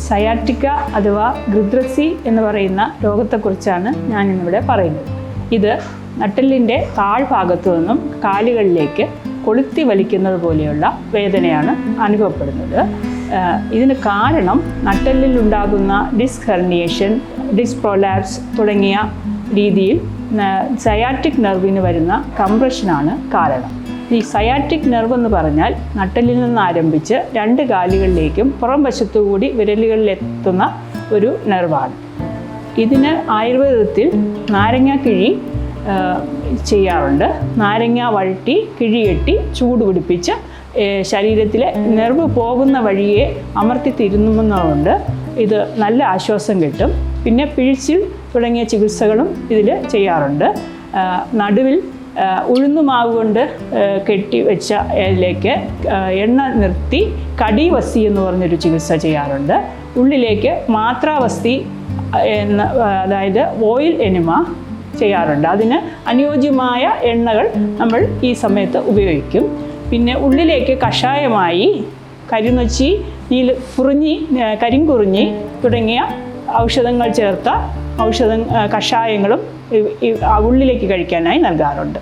Sciatica അഥവാ ഗൃദ്രസി എന്ന് പറയുന്ന രോഗത്തെക്കുറിച്ചാണ് ഞാനിന്നിവിടെ പറയുന്നത്. ഇത് നട്ടെല്ലിൻ്റെ താഴ്ഭാഗത്തു നിന്നും കാലുകളിലേക്ക് കൊളുത്തി വലിക്കുന്നത് പോലെയുള്ള വേദനയാണ് അനുഭവപ്പെടുന്നത്. ഇതിന് കാരണം നട്ടെല്ലിൽ ഉണ്ടാകുന്ന ഡിസ്ക് ഹെർണിയേഷൻ, ഡിസ്ക് പ്രൊലാപ്സ് തുടങ്ങിയ രീതിയിൽ സയാറ്റിക് നെർവിന് വരുന്ന കംപ്രഷനാണ് കാരണം. ഈ സയാറ്റിക് നെർവ് എന്ന് പറഞ്ഞാൽ നട്ടെല്ലിൽ നിന്ന് ആരംഭിച്ച് 2 കാലുകളിലേക്കും പുറം വശത്തുകൂടി വിരലുകളിലെത്തുന്ന ഒരു നെർവാണ്. ഇതിന് ആയുർവേദത്തിൽ നാരങ്ങ കിഴി ചെയ്യാറുണ്ട്. നാരങ്ങ വഴറ്റി കിഴികെട്ടി ചൂട് പിടിപ്പിച്ച് ശരീരത്തിലെ നെർവ് പോകുന്ന വഴിയെ അമർത്തി തിരുന്നുന്നതുകൊണ്ട് ഇത് നല്ല ആശ്വാസം കിട്ടും. പിന്നെ പിഴിച്ചിൽ തുടങ്ങിയ ചികിത്സകളും ഇതിൽ ചെയ്യാറുണ്ട്. നടുവിൽ ഉഴുന്നുമാവ് കൊണ്ട് കെട്ടി വെച്ച ഇതിലേക്ക് എണ്ണ നിർത്തി കടിവസ്തി എന്ന് പറഞ്ഞൊരു ചികിത്സ ചെയ്യാറുണ്ട്. ഉള്ളിലേക്ക് മാത്രാവസ്തി അതായത് ഓയിൽ എനിമ ചെയ്യാറുണ്ട്. അതിന് അനുയോജ്യമായ എണ്ണകൾ നമ്മൾ ഈ സമയത്ത് ഉപയോഗിക്കും. പിന്നെ ഉള്ളിലേക്ക് കഷായമായി കരിനൊച്ചി, കരിങ്കുറിഞ്ഞി തുടങ്ങിയ ഔഷധങ്ങൾ ചേർത്ത കഷായങ്ങളും ഉള്ളിലേക്ക് കഴിക്കാനായി നൽകാറുണ്ട്.